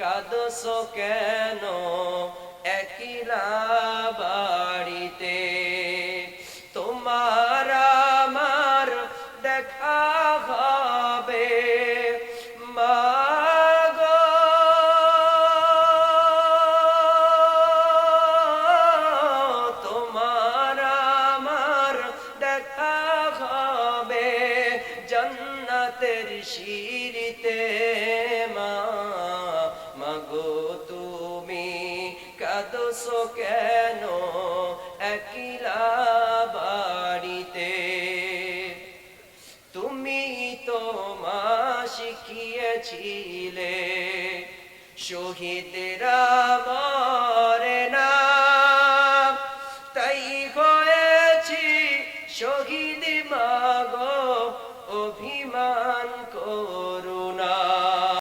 কাঁদছো কেন একলা বাড়িতে? তোমার আমার দেখা হবে মাগো, তোমার আমার দেখা হবে জান্নাতের সিঁড়িতে। মা, মাগো তুমি কাঁদছো কেন একলা বাড়িতে? তুমি তো মা শিখিয়েছিলে শহীদরা